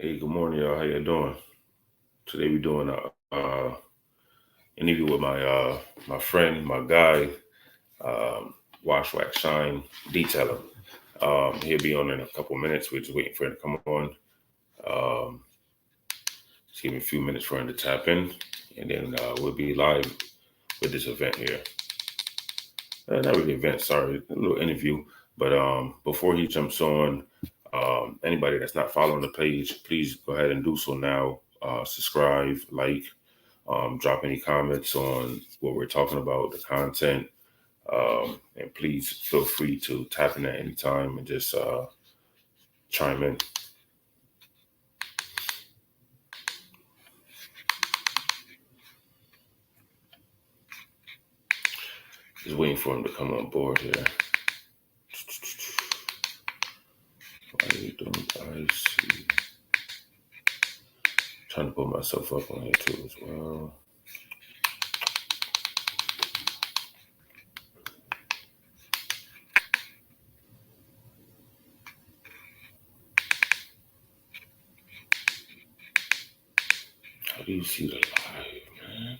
Hey, good morning, y'all. How you doing? Today we're doing a interview with my friend, my guy, um, Wash Wax Shine Detailer. He'll be on in a couple minutes. We're just waiting for him to come on. Um, just give me a few minutes for him to tap in, and then we'll be live with this event here. Not really event, sorry, a little interview. But before he jumps on, anybody that's not following the page, please go ahead and do so now. Subscribe, like, drop any comments on what we're talking about, the content, and please feel free to tap in at any time and just chime in. Just waiting for him to come on board here. Why are you doing? I see. Trying to put myself up on here too as well. How do you see the live, man?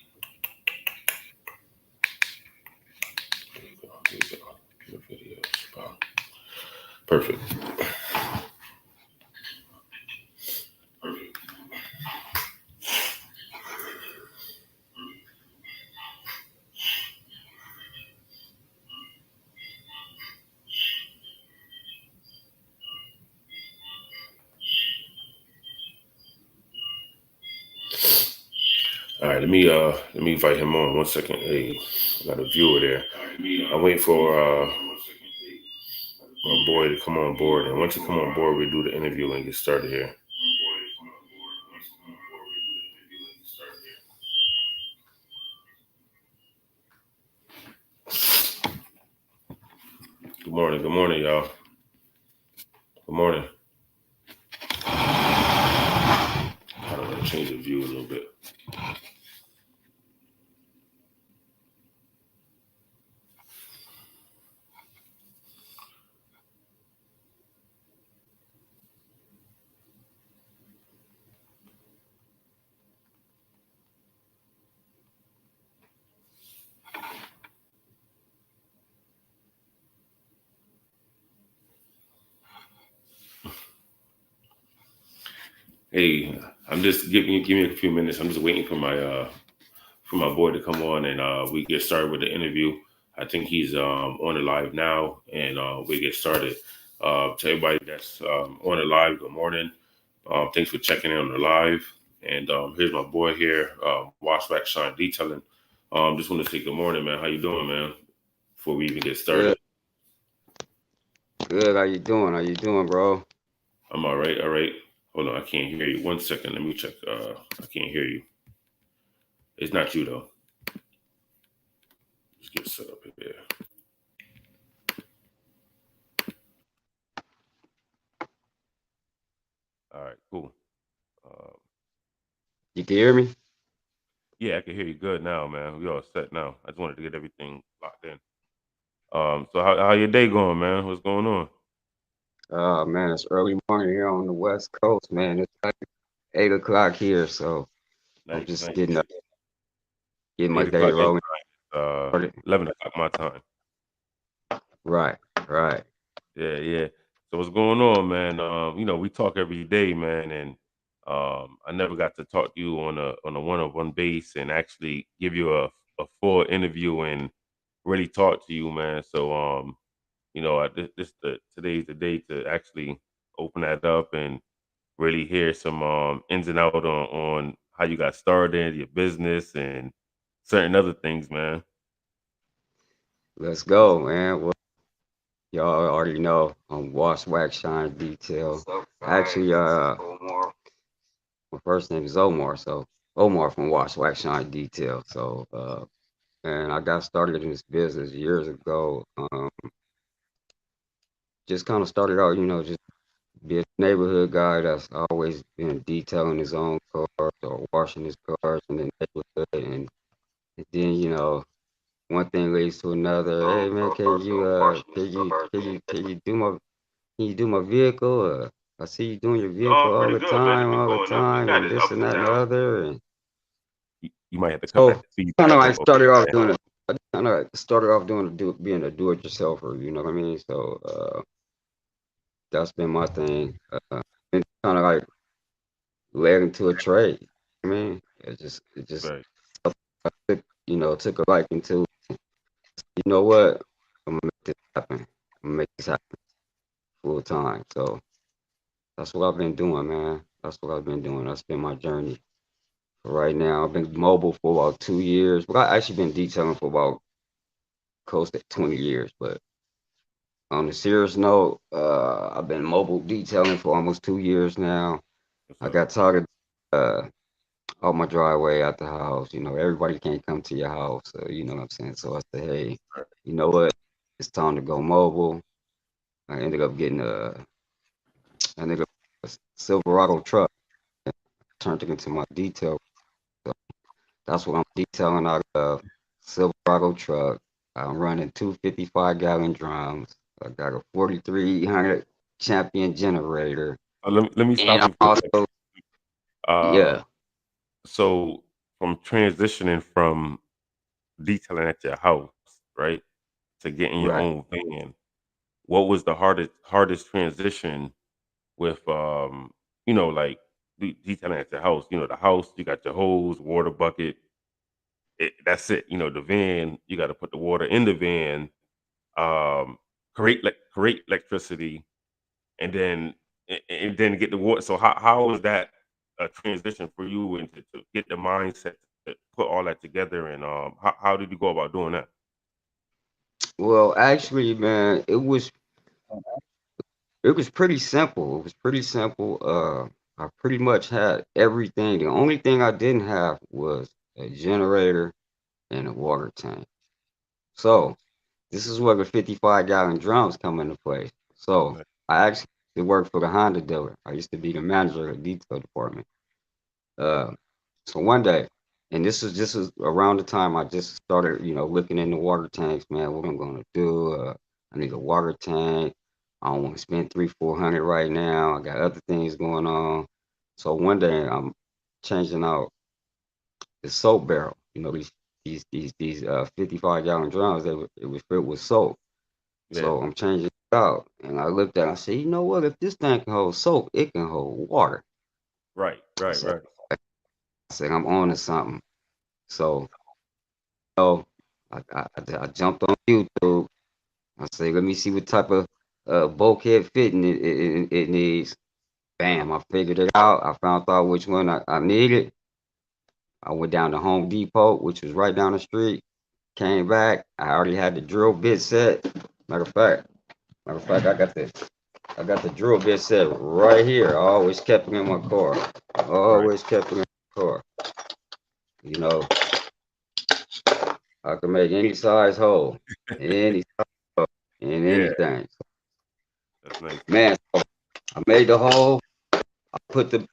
Here we go. Here we go. Your video spot. Perfect. All right, let me invite him on 1 second. Hey, I got a viewer there. I'm waiting for my boy to come on board, and once he come on board, we do the interview and get started here. Good morning, y'all. Good morning. I don't want to change the view a little bit. Hey, I'm just give me a few minutes. I'm just waiting for my boy to come on, and we get started with the interview. I think he's on the live now, and we get started. To everybody that's on the live, good morning. Thanks for checking in on the live. And here's my boy here, Wash Wax Shine Detailing. Just want to say good morning, man. How you doing, man? Before we even get started. Good, good. How you doing? How you doing, bro? I'm all right. All right. Hold on, I can't hear you. 1 second. Let me check. I can't hear you. It's not you though. Just get set up here. All right, cool. Uh, You can hear me? yeah, I can hear you good now, man. We all set now. I just wanted to get everything locked in. So how your day going, man? What's going on? Man, it's early morning here on the West Coast, man. It's like 8 o'clock here, so I'm Nice, just nice. getting my Eight day o'clock your rolling. time. 11 o'clock my time. Right, right. Yeah, yeah. So what's going on, man? We talk every day, man, and I never got to talk to you on a one-on-one base and actually give you a full interview and really talk to you, man. So today's the day to actually open that up and really hear some ins and out on how you got started, your business, and certain other things, man. Let's go, man. Well, y'all already know I'm Wash Wax Shine Detail. Actually, my first name is Omar, so Omar from Wash Wax Shine Detail. So, man, I got started in this business years ago. Just kind of started out, just be a neighborhood guy that's always been detailing his own cars or washing his cars in the neighborhood, and then one thing leads to another. Hey man, can you do my vehicle? I see you doing your vehicle Pretty good, man. It's been all the going up. It time, got and its this ups and and that and the downs. other. And You might have to cut so back the kind of feedback. like Okay, started off man. doing it. I kind of started off being a do-it-yourselfer. You know what I mean? So that's been my thing. And kind of like led into a trade. I mean, it just Right. took a liking to. You know what? I'm gonna make this happen. I'm gonna make this happen full time. So that's what I've been doing, man. That's what I've been doing. That's been my journey. Right now, I've been mobile for about 2 years. Well, I actually been detailing for about close to 20 years. But on a serious note, I've been mobile detailing for almost 2 years now. What's I up? got tired of out my driveway at the house. Everybody can't come to your house. You know what I'm saying? So I said, hey, you know what? It's time to go mobile. I ended up getting a Silverado truck. Turned it into my detail. So that's what I'm detailing out of. Silverado truck. I'm running two 55-gallon drums. I got a 4300 champion generator. Let me And stop I'm you for a second. also, Uh, yeah, so from transitioning from detailing at your house, right, to getting your right. own van, what was the hardest transition with like detailing at your house? The house, you got your hose, water bucket. That's it. The van, you got to put the water in the van, um, create electricity, and then get the water. So how was that a transition for you, and to get the mindset to put all that together? And how did you go about doing that? Well, actually, man, it was pretty simple. It was pretty simple. I pretty much had everything. The only thing I didn't have was a generator and a water tank. So this is where the 55-gallon drums come into play. So Right. I actually worked for the Honda dealer. I used to be the manager of the detail department. Uh, so one day, and this is around the time I just started, looking into water tanks, man. What I'm gonna do? I need a water tank. I don't want to spend 300-400 right now. I got other things going on. So one day I'm changing out the soap barrel. These 55-gallon drums. It was filled with soap. Yeah. So I'm changing it out, and I looked at it. I said, you know what? If this thing can hold soap, it can hold water. Right. I Right. said, Right. I'm on to something. So So I jumped on YouTube. I say, let me see what type of bulkhead fitting it needs. Bam, I figured it out. I found out which one I needed. I went down to Home Depot, which was right down the street. Came back. I already had the drill bit set. Matter of fact, I got the drill bit set right here. I always kept it in my car. Right. Always kept it in my car. You know, I can make any size hole, any in Yeah. anything. That's nice. Man, so I made the hole. I put the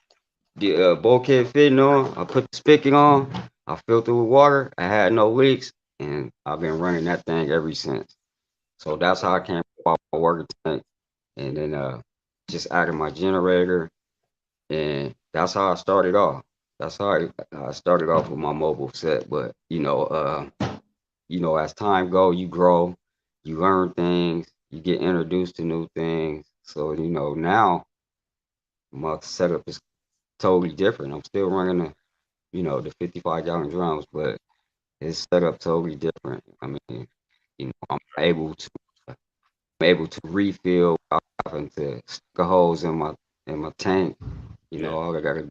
bulkhead fitting on. I put the spigot on. I filled it with water. I had no leaks, and I've been running that thing ever since. So That's what's that's how up. I came up with my water tank, and then just added my generator, and that's how I started off. That's how I started off with my mobile set. But as time go, you grow, you learn things, you get introduced to new things. So now my setup is totally different. I'm still running the 55-gallon drums, but it's set up totally different. I mean, I'm able to refill without having to stick a hose in my tank. Yeah. All I gotta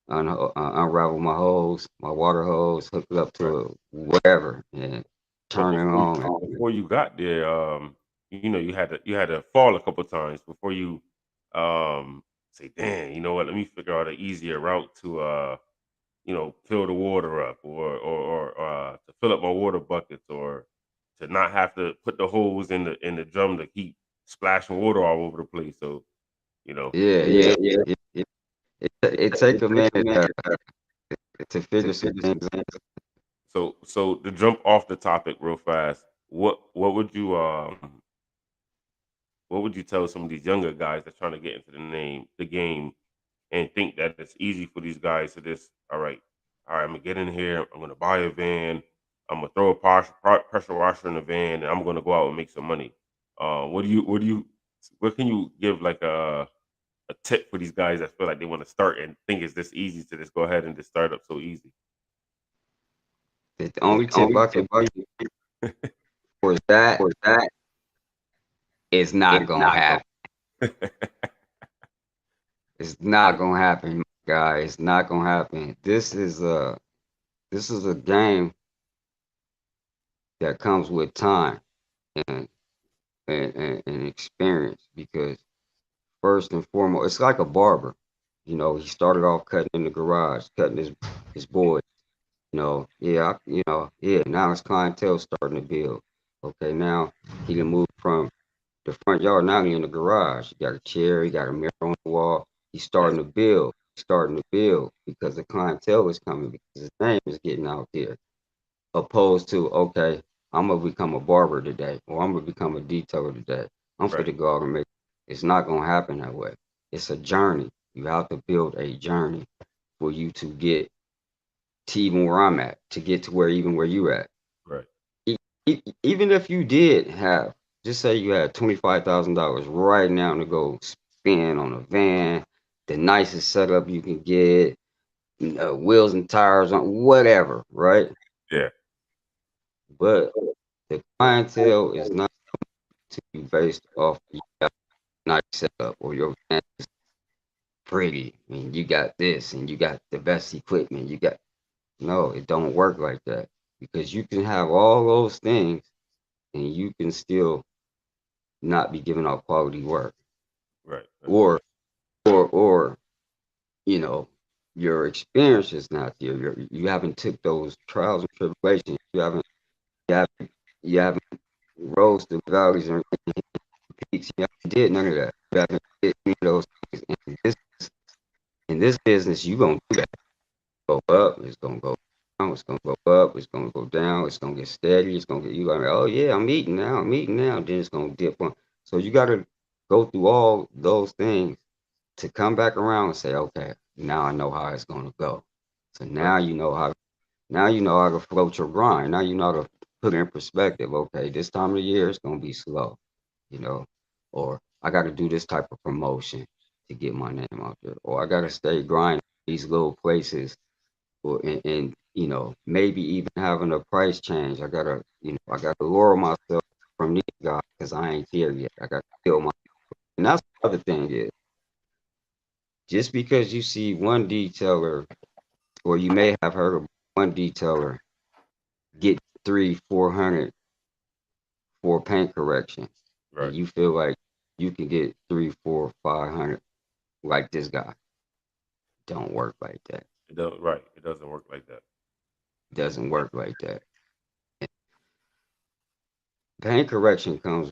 unravel my hose, my water hose, hook it up Right. to whatever, and But turn it on. before you got there, you had to fall a couple times before you say, "Damn, you know what? Let me figure out an easier route to fill the water up, or to fill up my water buckets, or to not have to put the hose in the drum to keep splashing water all over the place." So you know, Yeah, yeah, yeah. yeah. It take a minute to figure some things out. So to jump off the topic real fast, what would you what would you tell some of these younger guys that's trying to get into the game, and think that it's easy for these guys to just, all right, I'm gonna get in here, I'm gonna buy a van, I'm gonna throw a pressure washer in the van, and I'm gonna go out and make some money. What can you give like a tip for these guys that feel like they want to start and think it's this easy to just go ahead and just start up so easy? The only tip I could give for that is not gonna happen. It's not gonna happen, guys. It's not gonna happen. This is a game that comes with time and and experience, because first and foremost, it's like a barber. He started off cutting in the garage, cutting his boys. Yeah. Now his clientele starting to build. Okay, now he can move from the front yard. Now he in the garage. He got a chair. He got a mirror on the wall. He's starting to build. He's starting to build because the clientele is coming, because his name is getting out there. Opposed to, okay, I'm gonna become a barber today, or I'm gonna become a detailer today. I'm Right, fit to go out and make. It's not gonna happen that way. It's a journey. You have to build a journey for you to get to even where I'm at, to get to where you at. right, Even if you did have, just say you had $25,000 right now to go spend on a van, the nicest setup you can get, wheels and tires on whatever, right? yeah, But the clientele is not to be based off your nice setup or your van is pretty and you got this and you got the best equipment. No, it don't work like that, because you can have all those things and you can still not be giving out quality work, right, or or you know your experience is not there. You haven't took those trials and tribulations. You haven't rose the valleys and peaks. You haven't did none of that. You haven't did any of those things. In this business, you gonna do that. Go up, it's gonna go down, it's gonna go up, it's gonna go down, it's gonna get steady, you gonna, oh yeah, I'm eating now, then it's gonna dip on. So you gotta go through all those things to come back around and say, okay, now I know how it's gonna go. So right, now you know how to float your grind. Now you know how to put it in perspective. Okay, this time of the year it's gonna be slow, you know, or I gotta do this type of promotion to get my name out there, or I gotta stay grinding these little places, or and maybe even having a price change. I gotta lower myself from these guys because I ain't there yet. I gotta feel my. And that's the other thing is, just because you see one detailer, or you may have heard of one detailer get 300-400 for paint correction, and right. you feel like you can get 300-400-500 like this guy. Don't work like that. It doesn't work like that. Doesn't work like that. Paint correction comes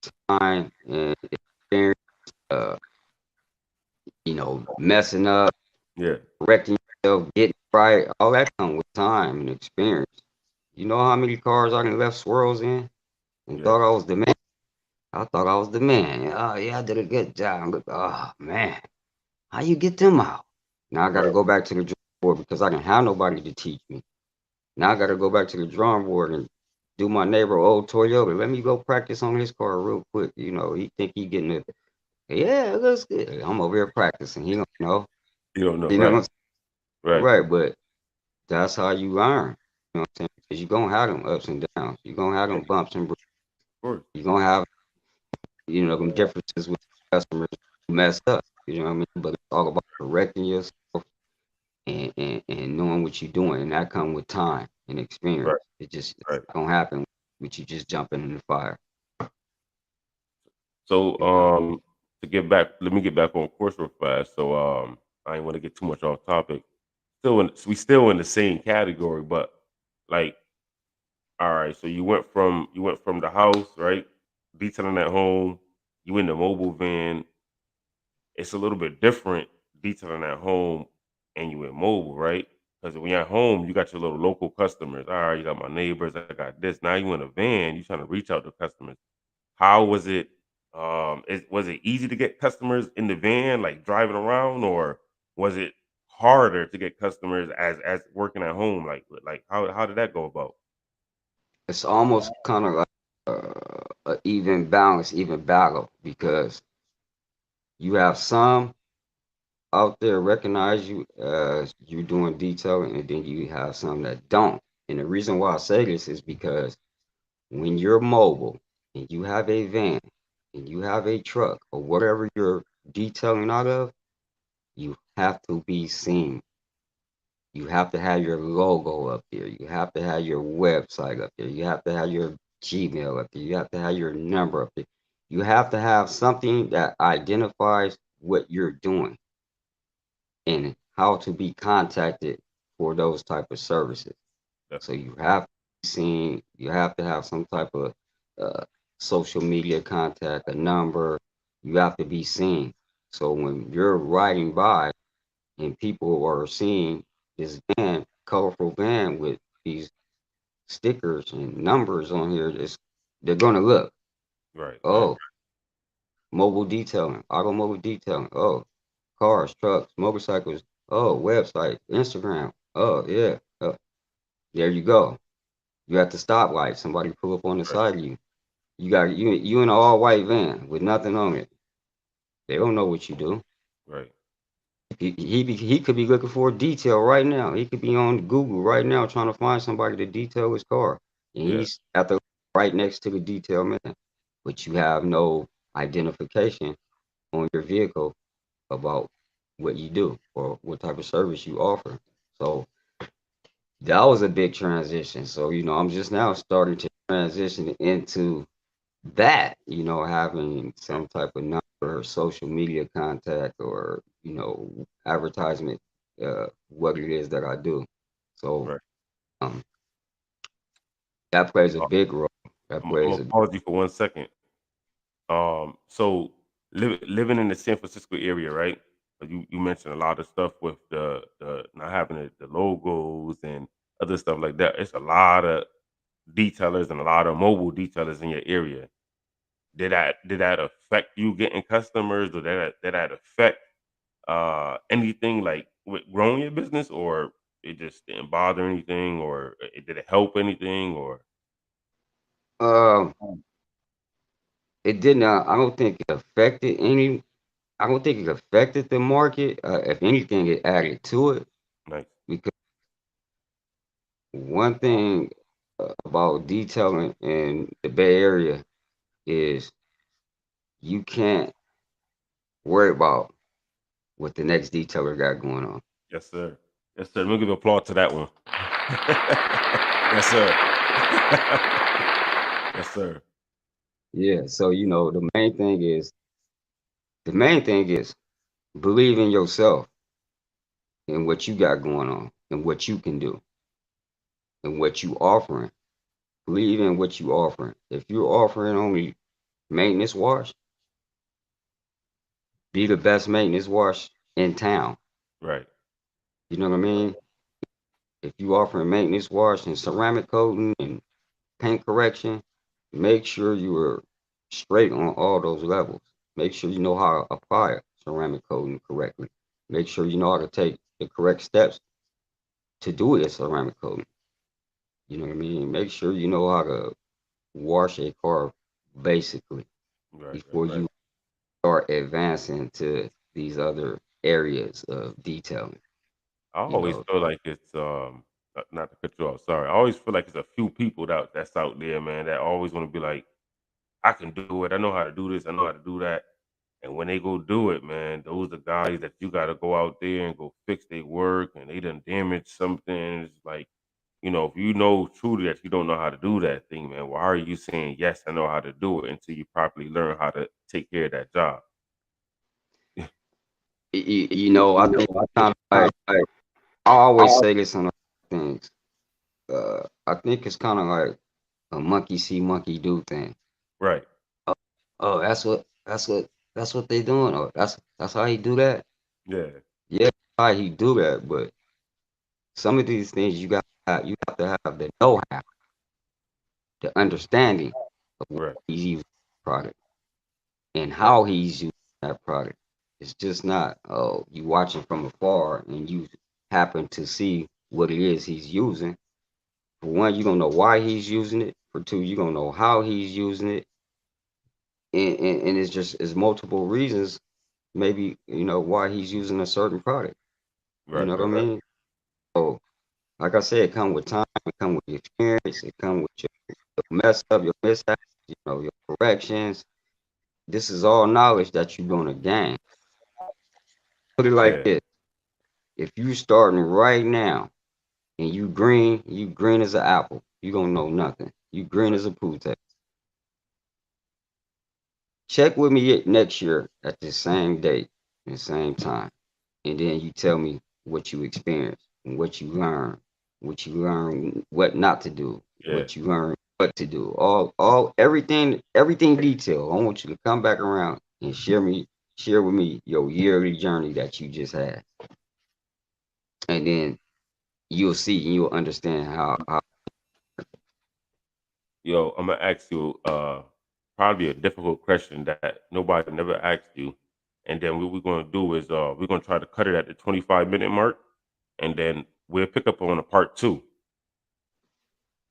with time and experience. Uh, messing up, Yeah, correcting yourself, getting it right. All that comes with time and experience. You know how many cars I done left swirls in and yeah, thought I was the man. I thought I was the man. Oh yeah, I did a good job. But, oh man, how you get them out? Now I got to right. go back to the drawing board because I didn't have nobody to teach me. Now I got to go back to the drawing board and do my neighbor old Toyota. Let me go practice on his car real quick. He think he getting it. Yeah, it looks good. I'm over here practicing. He don't know. You don't know, You know what I'm right, saying? right. Right, but that's how you learn. You know what I'm saying? Because you're gonna have them ups and downs. You're gonna have Yeah, them bumps and bruises. of course. You're gonna have, them differences with customers who mess up. You know what I mean? But it's all about correcting yourself and knowing what you're doing, and that comes with time and experience. Right, It's right. not gonna happen with you just jumping in the fire. So, You know, let me get back on course real fast. So, I ain't want to get too much off topic. We still in the same category, but like, all right. So you went from the house, right? Detailing at home. You in the mobile van. It's a little bit different detailing at home and you in mobile, right? Because when you're at home, you got your little local customers. All right, you got my neighbors. I got this. Now you in a van. You trying to reach out to customers. How was it? Was it easy to get customers in the van, like driving around, or was it harder to get customers as working at home? Like how did that go about? It's almost kind of like a even balance, even battle, Right, because you have some out there recognize you as you doing detailing, and then you have some that don't. And the reason why I say this is because when you're mobile and you have a van and you have a truck or whatever you're detailing out of, you have to be seen. You have to have your logo up there. You have to have your website up there. You have to have your Gmail up there. You have to have your number up there. You have to have something that identifies what you're doing and how to be contacted for those type of services. So definitely. you have to be seen. You have to have some type of uh, social media contact, a number. You have to be seen. So when you're riding by and people are seeing this van, colorful van with these stickers and numbers on here, they're gonna look. Right, I Oh, agree. mobile detailing, automobile detailing. Oh, cars, trucks, motorcycles. Oh, website, Instagram. Oh, yeah. There you go. You at the stoplight. Somebody pull up on the Right, side of you. You in an all white van with nothing on it. They don't know what you do. right. He could be looking for a detail right now. He could be on Google right now trying to find somebody to detail his car, and Yeah, he's at the right next to the detail man. But you have no identification on your vehicle about what you do or what type of service you offer. So that was a big transition. So I'm just now starting to transition into that, having yeah, some type of number or social media contact or, advertisement, what it is that I do. So right. um, that plays a Uh, big role. That I'm plays gonna a pause you for 1 second. So living in the San Francisco area, right? You mentioned a lot of stuff with the not having the logos and other stuff like that. It's a lot of detailers and a lot of mobile detailers in your area. Did that affect you getting customers, or did that affect anything like with growing your business, or it just didn't bother anything, or did it help anything, or um, it did not. I don't think it affected any. I don't think it affected the market. If anything, it added to it nice? because one thing about detailing in the Bay Area is you can't worry about what the next detailer got going on. Yes, sir. Yes, sir. Let me give applause to that one. Yes, sir. Yes, sir. Yeah, so the main thing is believe in yourself and what you got going on and what you can do and what you offering. Believe in what you offering. If you're offering only maintenance wash, be the best maintenance wash in town. Right. You know what I mean? If you offering maintenance wash and ceramic coating and paint correction, make sure you are straight on all those levels. Make sure you know how to apply ceramic coating correctly. Make sure you know how to take the correct steps to do a ceramic coating. You know what I mean? Make sure you know how to wash a car basically Right. Right. before Right. you start advancing to these other areas of detailing. I You always know, feel like it's not to cut you off. Sorry. I always feel like it's a few people that's out there, man, that always want to be like, I can do it. I know how to do this. I know how to do that. And when they go do it, man, those are guys that you got to go out there and go fix their work, and they done damage something. It's like, if you know truly that you don't know how to do that thing, man, why are you saying yes? I know how to do it until you properly learn how to take care of that job. I think kind of like I always say this on things. I think it's kind of like a monkey see, monkey do thing. Right. Oh, oh, that's what they doing. Oh, that's how he do that. Yeah. Yeah, how he do that. But some of these things you have to have the know-how, the understanding of what Right. he's using the product. and Right. how he's using that product. It's just not, oh, you watching from afar and you happen to see what it is he's using. For one, you don't know why he's using it. For two, you don't know how he's using it. And it's multiple reasons, maybe, why he's using a certain product. You Right. know what I Right. Right. mean? So, like I said, it come with time, it come with experience, it come with your mess up, your mishaps, your corrections. This is all knowledge that you're gonna gain. Put it like Yeah. this: if you starting right now and you green as an apple, you gonna know nothing. You green Right. as a potato. Check with me next year at the same date and same time, and then you tell me what you experienced and what you learn what not to do, Yeah. what you learn what to do, everything detailed. I want you to come back around and share with me your yearly journey that you just had, and then you'll see and you'll understand how. Yo, I'm gonna ask you probably a difficult question that nobody never asked you, and then what we're gonna do is we're gonna try to cut it at the 25-minute mark, and then we'll pick up on a part two.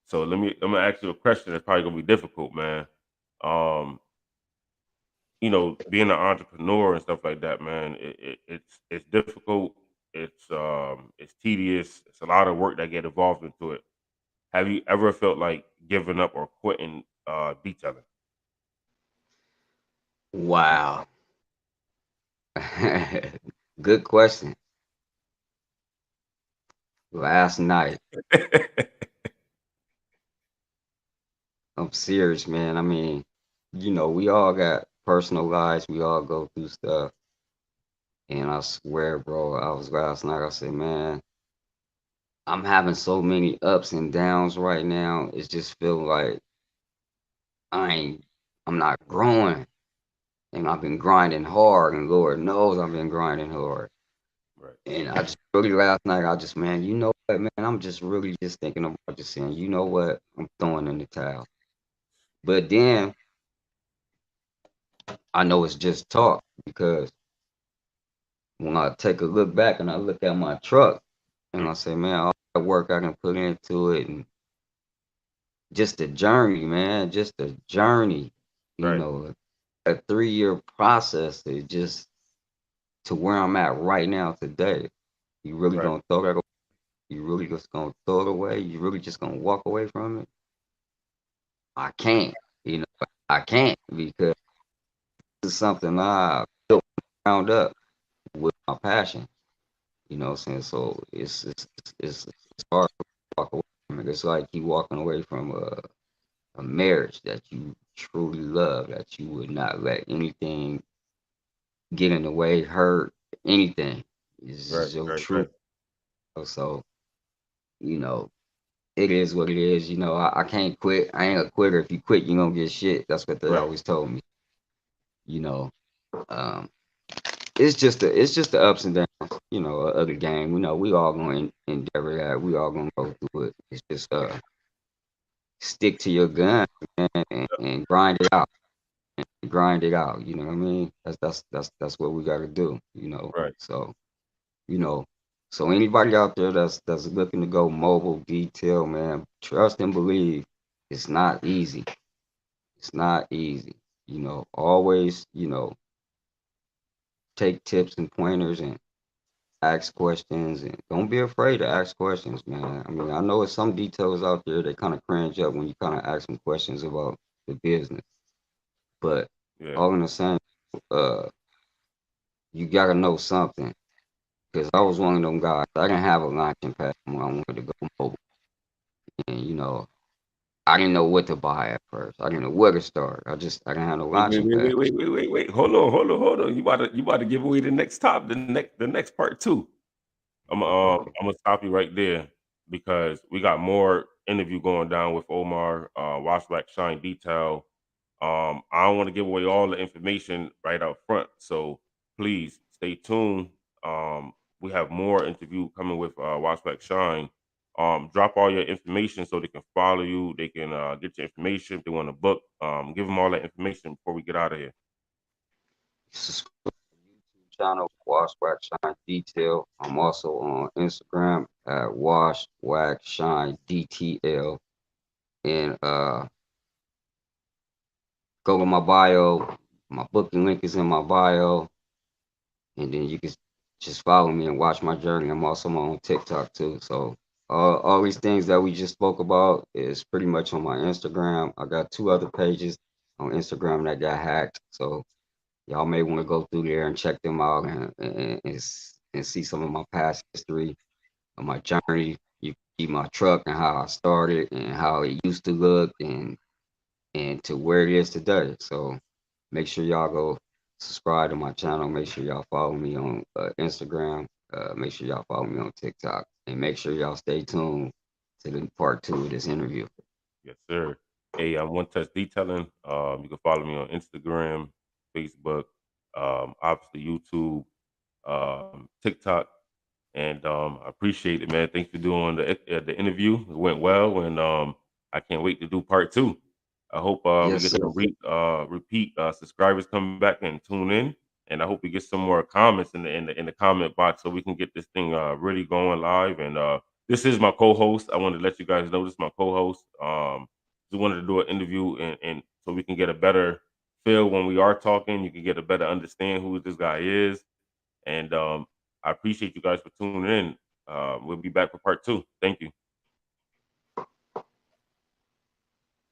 So I'm gonna ask you a question that's probably gonna be difficult, man. Um, being an entrepreneur and stuff like that, man, it's difficult. It's tedious. It's a lot of work that get involved into it. Have you ever felt like giving up or quitting detailing? Wow. Good question. Last night, I'm serious, man. I mean, we all got personal lives. We all go through stuff. And I swear, bro, I was last night. I said, man, I'm having so many ups and downs right now. It's just feel like I ain't, I'm not growing. And I've been grinding hard, and Lord knows I've been grinding hard. Right. And I just really last night, man, you know what, man? I'm just really just thinking about just saying, you know what? I'm throwing in the towel. But then I know it's just talk because when I take a look back and I look at my truck and Mm. I say, man, all that work I can put into it and just the journey, man, just the journey, you Right. know, a 3-year process to just to where I'm at right now today. You really Right. gonna throw that away? You really just gonna throw it away? You really just gonna walk away from it? I can't, you know, I can't because it's something I built ground up with my passion. You know what I'm saying? So it's hard to walk away from it. It's like you walking away from a marriage that you truly love, that you would not let anything get in the way, hurt, anything. It's Right. just your Right. truth. Right. So, you know, it is what it is. I can't quit. I ain't a quitter. If you quit, you're gonna get shit. That's what they Right. always told me. You know. Um, it's just the ups and downs, of the game. We all gonna endeavor that. We all gonna go through it. It's just stick to your gun, man, and grind it out. Grind it out. You know what I mean? That's what we gotta do. Right. So you know, so anybody out there that's looking to go mobile detail, man, trust and believe. It's not easy. It's not easy. Always, take tips and pointers and ask questions and don't be afraid to ask questions, man. I mean, I know there's some details out there that kind of cringe up when you kind of ask some questions about the business, but Yeah. all in the same, uh, you gotta know something. Because I was one of them guys. I didn't have a launching pad when I wanted to go mobile, and I didn't know what to buy at first. I didn't know where to start. I didn't have no Wait, wait, launching wait, pad. wait, wait, wait, wait, wait. Hold on. You about to give away the next top, the next part too. I'm gonna stop you right there because we got more interview going down with Omar, Wash Black Shine Detail. I don't want to give away all the information right up front, so please stay tuned. We have more interview coming with Wash Black Shine. Drop all your information so they can follow you. They can get your information if they want to book. Give them all that information before we get out of here. subscribe to the YouTube channel, Wash Wax Shine Detail. I'm also on Instagram at Wash Wax Shine DTL. And go to my bio. My booking link is in my bio. And then you can just follow me and watch my journey. I'm also on TikTok too. So all these things that we just spoke about is pretty much on my Instagram. I got 2 other pages on Instagram that got hacked. So y'all may want to go through there and check them out and see some of my past history of my journey. You can see my truck and how I started and how it used to look and to where it is today. So make sure y'all go subscribe to my channel. Make sure y'all follow me on Instagram. Make sure y'all follow me on TikTok. And make sure y'all stay tuned to the part 2 of this interview. Yes, sir. Hey, I'm One Touch Detailing. You can follow me on Instagram, Facebook, obviously YouTube, TikTok, and I appreciate it, man. Thanks for doing the interview. It went well, and I can't wait to do part 2. I hope we Yes, get sir. some repeat subscribers come back and tune in, and I hope we get some more comments in the comment box so we can get this thing really going live. And this is my co-host. I wanted to let you guys know this is my co-host. Just wanted to do an interview and so we can get a better feel when we are talking. You can get a better understand who this guy is, and I appreciate you guys for tuning in. We'll be back for part 2. Thank you.